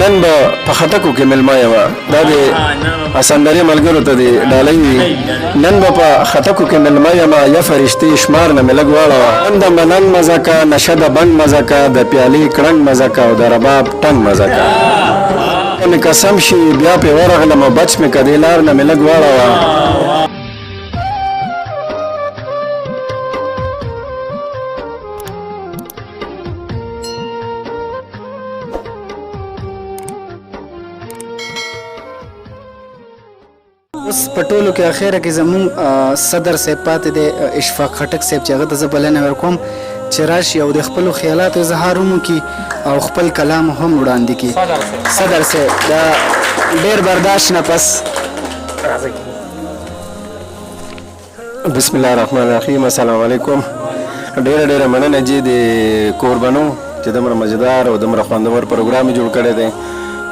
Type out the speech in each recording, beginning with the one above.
نن به په خټکو کې ملما یم دا د اسندري ملګرو ته دی ډالۍ وي نن به په خټکو کې ملما یم یا فرشتې شمار نه مې لږ واړوه نن د منن مزه کا نشه د بنګ مزه کا د پیالې کړنګ مزه کا او د رباب ټنګ مزه کا مې قسم شي بیا پې ورغلم او بچ مې که دې لار نه مې لږ واړوه اوس په ټولو کې اخیره کې زموږ صدر صاحب پاتې دی اشفاق خټک صاحب چې هغه ته زه بلنه ورکوم چې راشي او د خپلو خیالاتو اظهار هم وکړي او خپل کلام هم وړاندې کړي صدر صاحب دا ډېر برداشت نه پس بسم الله الرحمن الرحیم السلام علیکم ډېره مننه جی د کوربنو چې دومره مزیدار او دومره خوندور پروګرام یې جوړ کړی دی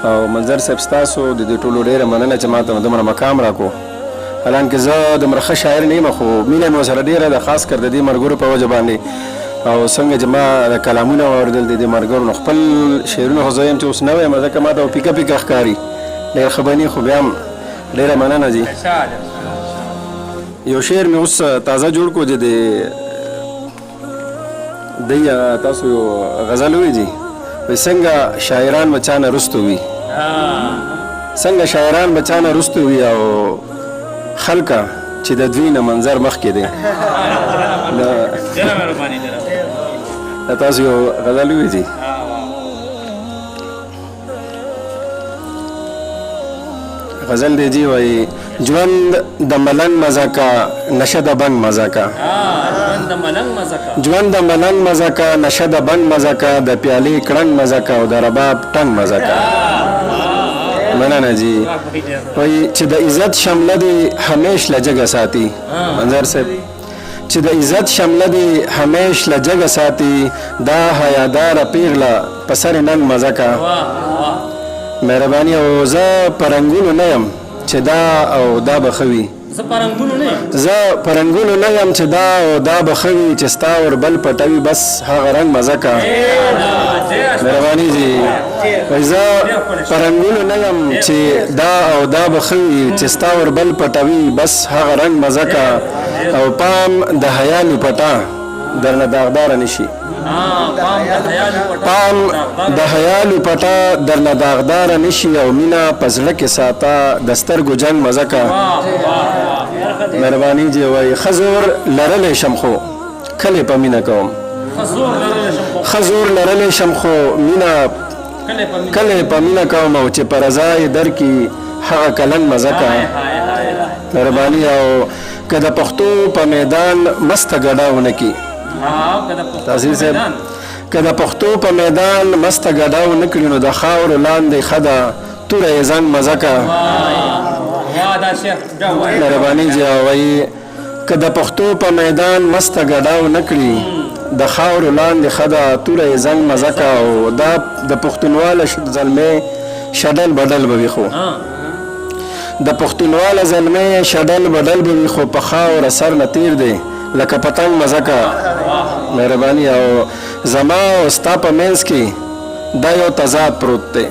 او منظر صاحب ستاسو د دې ټولو ډېره مننه چې ما ته دومره مقام راکړو حالانکه زه دومره ښه شاعر نه یم خو مینه مې ورسره ډېره ده خاص کر د دې ملګرو په وجه باندې او څنګه چې ما د کلامونه واورېدل د دې ملګرو نو خپل شعرونه خو زه یم چې اوس نوی یم ځکه ما ته پیکه پیکه ښکاري ډېر ښه بني خو بیا هم ډېره مننه جي یو شعر مې اوس تازه جوړ کړو چې د تاسو یو غزل وایي جي وایي څنګه شاعران بچانه رستو وي څنګه شاعران بچانه رستو وي او خلکه چې د دوی نه منظر مخکې دی تاسو یو غزل وایي جي غزل دی جی وایي ژوند د ملنګ مزه کا نشه د بنګ مزه کا ژوند د ملنګ مزه کا نشه د بنګ مزه کا د پیالې کړنګ مزه کا او د رباب ټنګ مزه کا مننه جی وایي چې د عزت شمله دی همیش له جګه ساتي منظر صاحب چې د عزت شمله دی همیش له جګه ساتي دا حیاداره پیغله په سر ننګ مزه کا مهرباني او زه په رنګونو نه یم چې دا او دا به ښه وي زه په رنګونو نه یم چې دا او دا به ښه وي چې ستا وربل پټوي بس هغه رنګ مزه کا مهرباني جي وایي زه په رنګونو نه یم چې دا او دا به ښه وي چې ستا وربل پټوي بس هغه رنګ مزه کا او پام د حیا لپټه درنه داغداره نشي پام د حیا لپټه درنه داغداره نشي او مینه په زړه کې ساته د سترګو جنګ مزه کا مهرباني جي وایي ښه زور لرلی شم خو کلې په مینه کوم ښه زور لرلی شم خو مینه کلې په مینه کوم او چې په رضا یې درکړي هغه کلنګ مزه کا مهرباني او که د پښتو په میدان مسته ګډه ونه کړي تاثیر صاحب که د پښتو په میدان مسته ګډه ونه کړي نو د خاورو لاندې ښه ده توره یې زنګ مزه کا مهرباني جي وایي که د پښتو په میدان مسته ګډه ونه کړي د خاورو لاندې ښه ده توره یې زنګ مزه کا او دا د پښتونواله زلمۍ شډل بدل به وي خو د پښتونواله زلمۍ شډل بدل به وي خو په خاوره سر نه تیر دی لکه پتنګ مزه کا مهرباني او زما او ستا په منځ کې دا یو تضاد پروت دی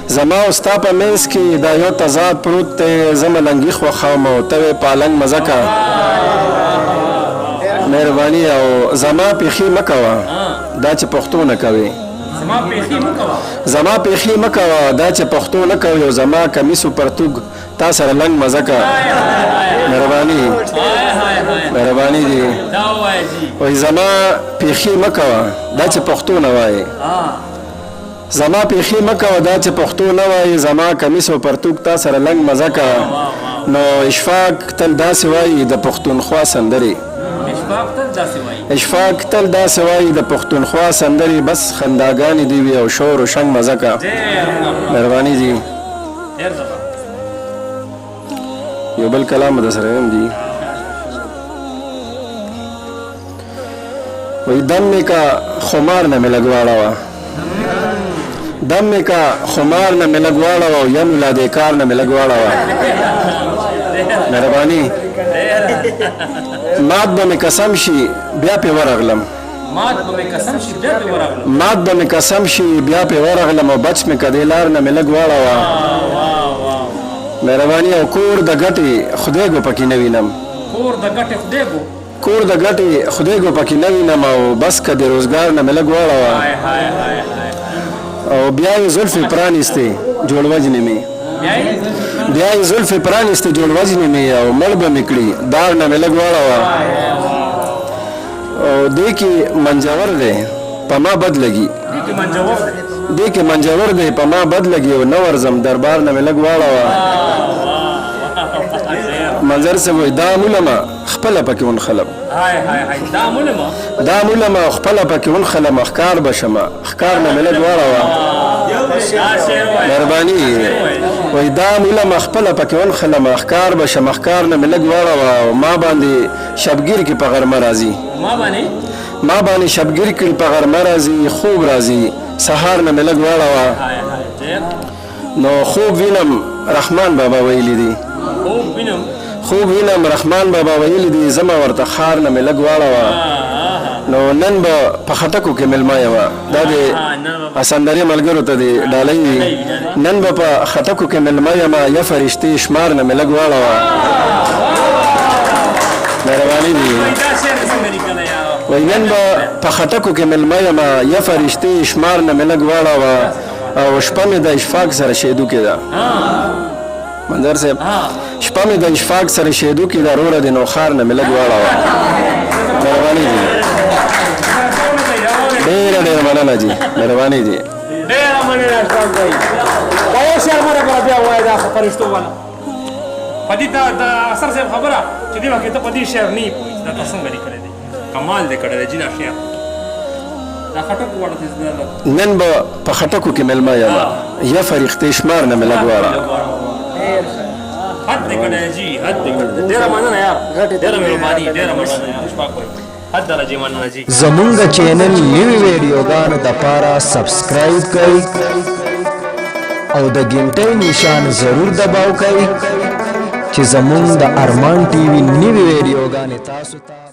زما او ستا په منځ کې دا یو تضاد پروت دی زه ملنګي خوښوم او ته یې پالنګ مزه کا مهرباني او زما پیښې مه کوه دا چې پښتو نه کوې زما پیښې مه کوه دا چې پښتو نه کوې او زما کمیس و پرتوګ تا سره لنګ مزه کا مهرباني دي وایي زما پیښې مه کوه دا چې پښتو نه وایې زما پیښې مه کوه دا چې پښتو نه وایې زما کمیس و پرتوګ تا سره لنګ مزه کا نو اشفاق تل داسې وایي د پښتونخوا سندرې اشفاق تل داسې وایي د پښتونخوا سندرې بس خنداګانې دي وي او شور و شنګ مزه کا مهرباني دي یو بل کلام د سره هم دي وایي دم مې کا خمار نه مې لګواړوه دم مې کا خمار نه مې لګواړوه او یم لا دې کار نه مې لګواړوه مهرباني مات به مې قسم شي بیا پې ورغلم مات به مې قسم شي بیا پې ورغلم مات به مې قسم شي بیا پې ورغلم او بچ مې که دې لار نه مې لږ واړوه مهرباني او کور د ګټې خدای ګو پکې نه وینم کور د ګټې خدای ګو کور د ګټې خدای ګو پکې نه وینم او بس که د روزګار نه مې لږ واړوه او بیا یې زلفې پرانیستې جوړ وجنې مې بیا یې زلفې پرانیستې جوړ وجنې مې او مړ به مې کړي دار نه مې لږ واړوه او دې کې منجور دی په ما بد لګي دې کې منجور دی په ما بد لګي او نه ورځم دربار نه مې لږ واړوه منظر سے وای دا مولما خپله پکې ونخلم دا مولما خپله پکې ونخلم ښکار به شمه ښکار نه مې لږ واړوه مهرباني وای دا مولما خپله پکې ونخلم ښکار به شمه ښکار نه مې لږ واړوه او ما باندې شبګیر کې په غرمه راځي ما باندې شبګیر کې په غرمه راځي خوب راځي سهار نه مې لږ واړوه نو خوب وینم رحمان بابا ویلی دی خوب وینم رحمان بابا ویلی دی زما ورته خار نه مې لږ واړوه نو نن به په خټکو کې مېلمه یمه دا د اسندرې ملګرو ته د ډالۍ وي نن به په خټکو کې مېلمه یمه یا فرشتې شمار نه مې لږ واړوه مهرباني دي وای نن به په خټکو کې مېلمه یمه یا فرشتې شمار نه مې لږ واړوه او شپه مې د اشفاق سره شیدو کې ده منظر صاحب شپه مې د اشفاق سره شیدو کې ده روره د نوخار نه مې لږ واړوه مهرباني دي ډېره ډېره مننه جي مهرباني دي ډېره مننه اشفاق بھائی دا یو شعر مره پر بیا وایه دا فرشتو والا په دې د اثر صاحب خبره چې دې وخت ته په دې شعر نه پوهېږي دا تا څنګه لیکلی دی کمال دې کړی دی جینا شعر دا خټکو واړه نن به په خټکو کې مېلمه یمه یا فرښتې شمار نه مې لږ واړه حد دې کړی جي حد دې کړی ډېره مننه یار ډېره مهرباني ډېره مننه یار اشفاق بھائی حد درجه مننه جي زمونږ چینل نیو ویډیوګانو دپاره سبسکرایب کړئ او د ګنټۍ نشان ضرور دباو کړئ چې زمونږ د ارمان ټي وي نوې ویډیوګانې تاسو ته